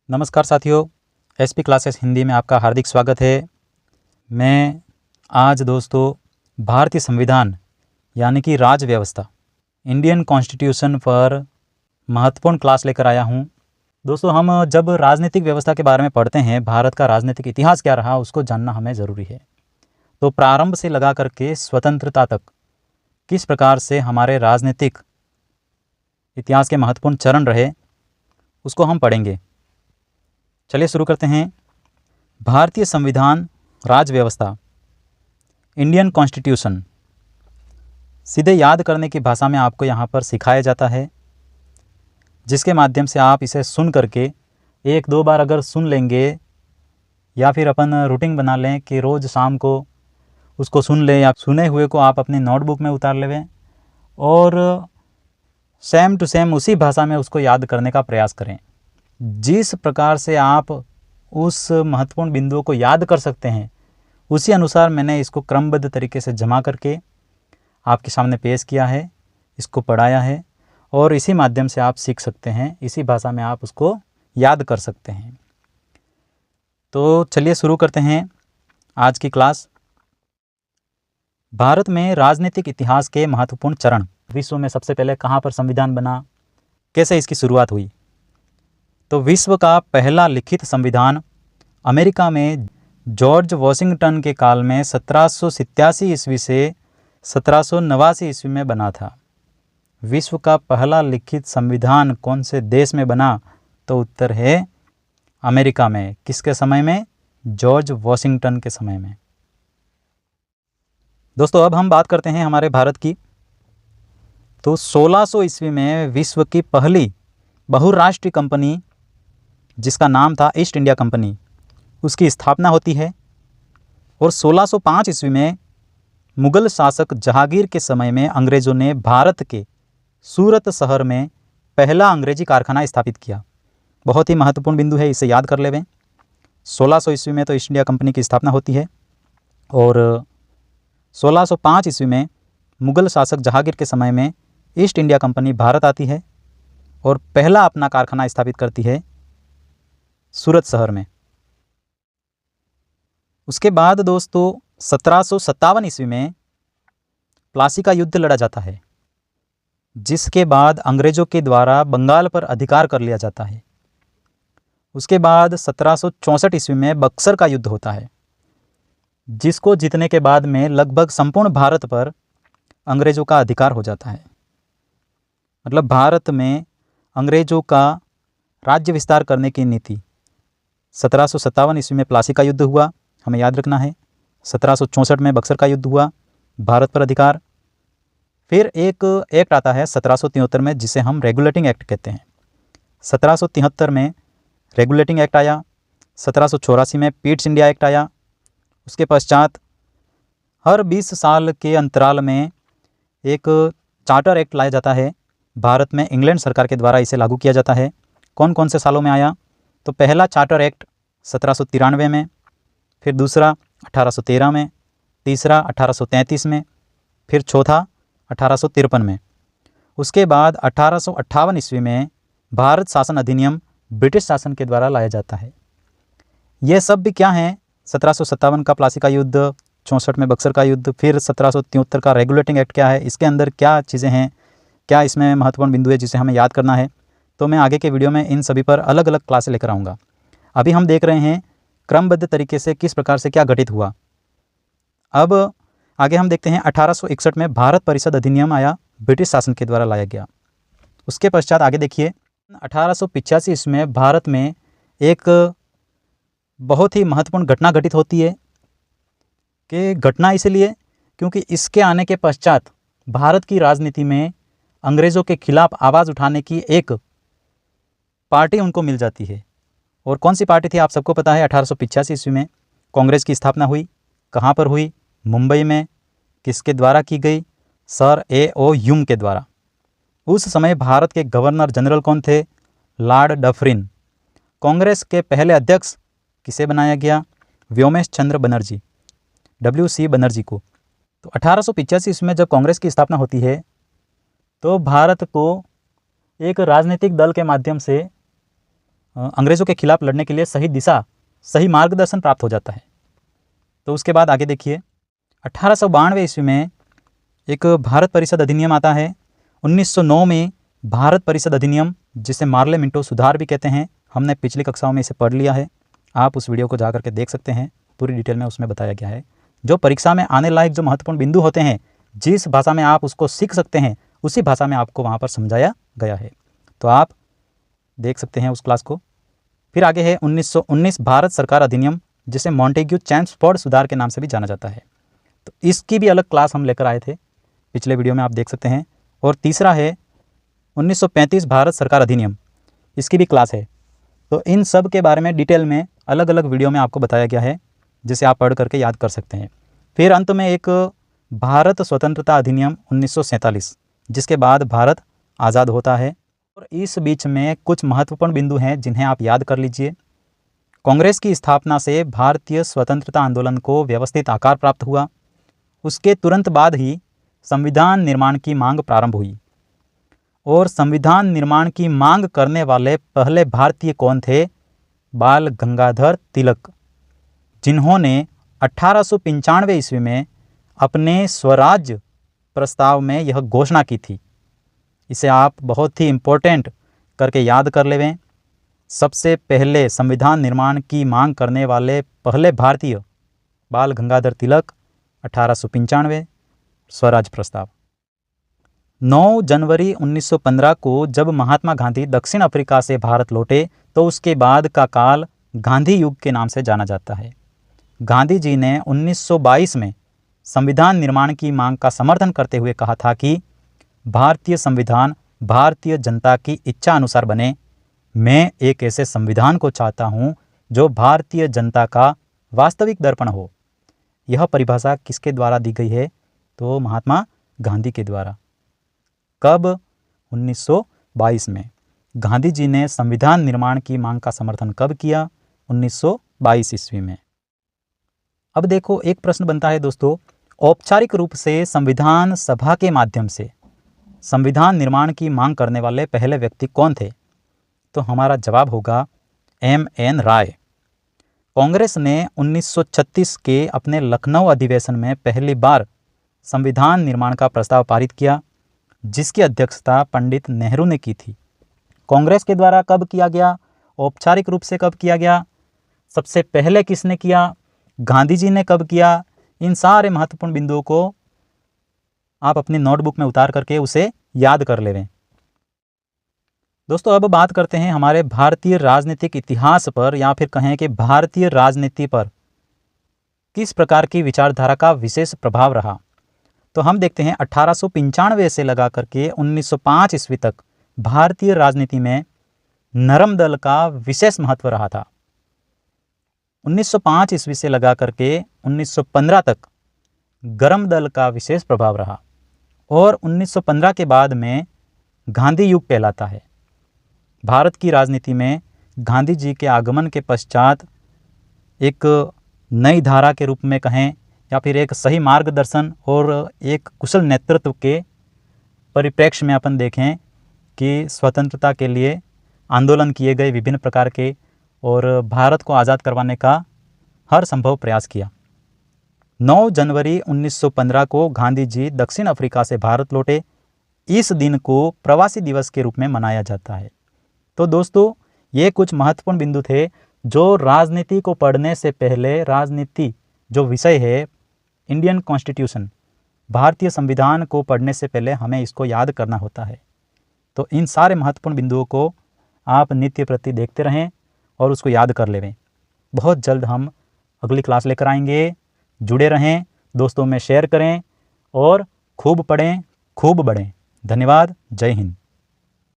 नमस्कार साथियों, SP classes Hindi में आपका हार्दिक स्वागत है। मैं आज दोस्तों भारतीय संविधान यानी कि राज व्यवस्था इंडियन कॉन्स्टिट्यूशन पर महत्वपूर्ण क्लास लेकर आया हूं। दोस्तों, हम जब राजनीतिक व्यवस्था के बारे में पढ़ते हैं, भारत का राजनीतिक इतिहास क्या रहा उसको जानना हमें ज़रूरी है। तो प्रारंभ से लगा करके स्वतंत्रता तक किस प्रकार से हमारे राजनीतिक इतिहास के महत्वपूर्ण चरण रहे उसको हम पढ़ेंगे। चलिए शुरू करते हैं। भारतीय संविधान राज व्यवस्था इंडियन कॉन्स्टिट्यूशन सीधे याद करने की भाषा में आपको यहाँ पर सिखाया जाता है, जिसके माध्यम से आप इसे सुन करके एक दो बार अगर सुन लेंगे या फिर अपन रूटीन बना लें कि रोज़ शाम को उसको सुन लें या सुने हुए को आप अपने नोटबुक में उतार लें और सेम टू सेम उसी भाषा में उसको याद करने का प्रयास करें। जिस प्रकार से आप उस महत्वपूर्ण बिंदुओं को याद कर सकते हैं, उसी अनुसार मैंने इसको क्रमबद्ध तरीके से जमा करके आपके सामने पेश किया है, इसको पढ़ाया है और इसी माध्यम से आप सीख सकते हैं, इसी भाषा में आप उसको याद कर सकते हैं। तो चलिए शुरू करते हैं आज की क्लास। भारत में राजनीतिक इतिहास के महत्वपूर्ण चरण। विश्व में सबसे पहले कहाँ पर संविधान बना, कैसे इसकी शुरुआत हुई। तो विश्व का पहला लिखित संविधान अमेरिका में जॉर्ज वॉशिंगटन के काल में 1787 ईस्वी से 1789 ईस्वी में बना था। विश्व का पहला लिखित संविधान कौन से देश में बना, तो उत्तर है अमेरिका में। किसके समय में? जॉर्ज वॉशिंगटन के समय में। दोस्तों, अब हम बात करते हैं हमारे भारत की। तो 1600 ईस्वी में विश्व की पहली बहुराष्ट्रीय कंपनी, जिसका नाम था ईस्ट इंडिया कंपनी, उसकी स्थापना होती है। और 1605 ईस्वी में मुगल शासक जहांगीर के समय में अंग्रेज़ों ने भारत के सूरत शहर में पहला अंग्रेजी कारखाना स्थापित किया। बहुत ही महत्वपूर्ण बिंदु है, इसे याद कर लें। 1600 ईस्वी में तो ईस्ट इंडिया कंपनी की स्थापना होती है और 1605 ईस्वी में मुगल शासक जहांगीर के समय में ईस्ट इंडिया कंपनी भारत आती है और पहला अपना कारखाना स्थापित करती है सूरत शहर में। उसके बाद दोस्तों 1757 ईस्वी में प्लासी का युद्ध लड़ा जाता है, जिसके बाद अंग्रेज़ों के द्वारा बंगाल पर अधिकार कर लिया जाता है। उसके बाद 1764 ईस्वी में बक्सर का युद्ध होता है, जिसको जीतने के बाद में लगभग संपूर्ण भारत पर अंग्रेज़ों का अधिकार हो जाता है। मतलब भारत में अंग्रेज़ों का राज्य विस्तार करने की नीति। 1757 ईस्वी में प्लासी का युद्ध हुआ, हमें याद रखना है। 1764 में बक्सर का युद्ध हुआ, भारत पर अधिकार। फिर एक एक्ट आता है 1773 में, जिसे हम रेगुलेटिंग एक्ट कहते हैं। 1773 में रेगुलेटिंग एक्ट आया। 1784 में पीट्स इंडिया एक्ट आया। उसके पश्चात हर 20 साल के अंतराल में एक चार्टर एक्ट लाया जाता है। भारत में इंग्लैंड सरकार के द्वारा इसे लागू किया जाता है। कौन कौन से सालों में आया? तो पहला चार्टर एक्ट 1793 में, फिर दूसरा 1813 में, तीसरा 1833 में, फिर चौथा 1853 में। उसके बाद 1858 ईस्वी में भारत शासन अधिनियम ब्रिटिश शासन के द्वारा लाया जाता है। ये सब भी क्या हैं? 1757 का प्लासी का युद्ध, 64 में बक्सर का युद्ध, फिर 1773 का रेगुलेटिंग एक्ट क्या है, इसके अंदर क्या चीज़ें हैं, क्या इसमें महत्वपूर्ण बिंदु है जिसे हमें याद करना है। तो मैं आगे के वीडियो में इन सभी पर अलग अलग क्लासें लेकर आऊँगा। अभी हम देख रहे हैं क्रमबद्ध तरीके से किस प्रकार से क्या घटित हुआ। अब आगे हम देखते हैं 1861 में भारत परिषद अधिनियम आया, ब्रिटिश शासन के द्वारा लाया गया। उसके पश्चात आगे देखिए 1885 ईस्वी में भारत में एक बहुत ही महत्वपूर्ण घटना घटित होती है। कि घटना इसलिए क्योंकि इसके आने के पश्चात भारत की राजनीति में अंग्रेज़ों के खिलाफ आवाज़ उठाने की एक पार्टी उनको मिल जाती है। और कौन सी पार्टी थी आप सबको पता है। 1885 ईस्वी में कांग्रेस की स्थापना हुई। कहाँ पर हुई? मुंबई में। किसके द्वारा की गई? Sir A.O. ह्यूम के द्वारा। उस समय भारत के गवर्नर जनरल कौन थे? Lord Dufferin. कांग्रेस के पहले अध्यक्ष किसे बनाया गया? व्योमेश चंद्र बनर्जी, W.C. बनर्जी को। तो 1885 ईस्वी में जब कांग्रेस की स्थापना होती है तो भारत को एक राजनीतिक दल के माध्यम से अंग्रेज़ों के खिलाफ लड़ने के लिए सही दिशा, सही मार्गदर्शन प्राप्त हो जाता है। तो उसके बाद आगे देखिए, 1892 ईस्वी में एक भारत परिषद अधिनियम आता है। 1909 में भारत परिषद अधिनियम, जिसे मार्ले मिंटो सुधार भी कहते हैं, हमने पिछली कक्षाओं में इसे पढ़ लिया है। आप उस वीडियो को जा करके देख सकते हैं, पूरी डिटेल में उसमें बताया गया है। जो परीक्षा में आने लायक जो महत्वपूर्ण बिंदु होते हैं, जिस भाषा में आप उसको सीख सकते हैं, उसी भाषा में आपको वहाँ पर समझाया गया है। तो आप देख सकते हैं उस क्लास को। फिर आगे है 1919 भारत सरकार अधिनियम, जिसे मॉन्टेग्यू चैम्सफोर्ड सुधार के नाम से भी जाना जाता है। तो इसकी भी अलग क्लास हम लेकर आए थे, पिछले वीडियो में आप देख सकते हैं। और तीसरा है 1935 भारत सरकार अधिनियम, इसकी भी क्लास है। तो इन सब के बारे में डिटेल में अलग अलग वीडियो में आपको बताया गया है, जिसे आप पढ़ करके याद कर सकते हैं। फिर अंत में एक भारत स्वतंत्रता अधिनियम 1947, जिसके बाद भारत आज़ाद होता है। और इस बीच में कुछ महत्वपूर्ण बिंदु हैं जिन्हें आप याद कर लीजिए। कांग्रेस की स्थापना से भारतीय स्वतंत्रता आंदोलन को व्यवस्थित आकार प्राप्त हुआ। उसके तुरंत बाद ही संविधान निर्माण की मांग प्रारंभ हुई। और संविधान निर्माण की मांग करने वाले पहले भारतीय कौन थे? बाल गंगाधर तिलक, जिन्होंने 1895 ईस्वी में अपने स्वराज प्रस्ताव में यह घोषणा की थी। इसे आप बहुत ही इम्पोर्टेंट करके याद कर लेवें। सबसे पहले संविधान निर्माण की मांग करने वाले पहले भारतीय बाल गंगाधर तिलक, 1895 स्वराज प्रस्ताव। 9 जनवरी 1915 को जब महात्मा गांधी दक्षिण अफ्रीका से भारत लौटे, तो उसके बाद का काल गांधी युग के नाम से जाना जाता है। गांधी जी ने 1922 में संविधान निर्माण की मांग का समर्थन करते हुए कहा था कि भारतीय संविधान भारतीय जनता की इच्छा अनुसार बने। मैं एक ऐसे संविधान को चाहता हूँ जो भारतीय जनता का वास्तविक दर्पण हो। यह परिभाषा किसके द्वारा दी गई है? तो महात्मा गांधी के द्वारा। कब? 1922 में। गांधी जी ने संविधान निर्माण की मांग का समर्थन कब किया? 1922 ईस्वी में। अब देखो, एक प्रश्न बनता है दोस्तों, औपचारिक रूप से संविधान सभा के माध्यम से संविधान निर्माण की मांग करने वाले पहले व्यक्ति कौन थे? तो हमारा जवाब होगा M.N. राय। कांग्रेस ने 1936 के अपने लखनऊ अधिवेशन में पहली बार संविधान निर्माण का प्रस्ताव पारित किया, जिसकी अध्यक्षता पंडित नेहरू ने की थी। कांग्रेस के द्वारा कब किया गया? औपचारिक रूप से कब किया गया? सबसे पहले किसने किया? गांधी जी ने कब किया? इन सारे महत्वपूर्ण बिंदुओं को आप अपनी नोटबुक में उतार करके उसे याद कर लेवें। दोस्तों, अब बात करते हैं हमारे भारतीय राजनीतिक इतिहास पर, या फिर कहें कि भारतीय राजनीति पर किस प्रकार की विचारधारा का विशेष प्रभाव रहा। तो हम देखते हैं 1895 से लगा करके 1905 ईस्वी तक भारतीय राजनीति में नरम दल का विशेष महत्व रहा था। 1905 ईस्वी से लगा करके 1915 तक गरम दल का विशेष प्रभाव रहा। और 1915 के बाद में गांधी युग कहलाता है। भारत की राजनीति में गांधी जी के आगमन के पश्चात एक नई धारा के रूप में कहें, या फिर एक सही मार्गदर्शन और एक कुशल नेतृत्व के परिप्रेक्ष्य में अपन देखें कि स्वतंत्रता के लिए आंदोलन किए गए विभिन्न प्रकार के, और भारत को आज़ाद करवाने का हर संभव प्रयास किया। 9 जनवरी 1915 को गांधी जी दक्षिण अफ्रीका से भारत लौटे। इस दिन को प्रवासी दिवस के रूप में मनाया जाता है। तो दोस्तों, ये कुछ महत्वपूर्ण बिंदु थे जो राजनीति को पढ़ने से पहले, राजनीति जो विषय है, इंडियन कॉन्स्टिट्यूशन, भारतीय संविधान को पढ़ने से पहले हमें इसको याद करना होता है। तो इन सारे महत्वपूर्ण बिंदुओं को आप नित्य प्रति देखते रहें और उसको याद कर लेवें। बहुत जल्द हम अगली क्लास लेकर आएंगे। जुड़े रहें, दोस्तों में शेयर करें और खूब पढ़ें, खूब बढ़ें। धन्यवाद। जय हिंद।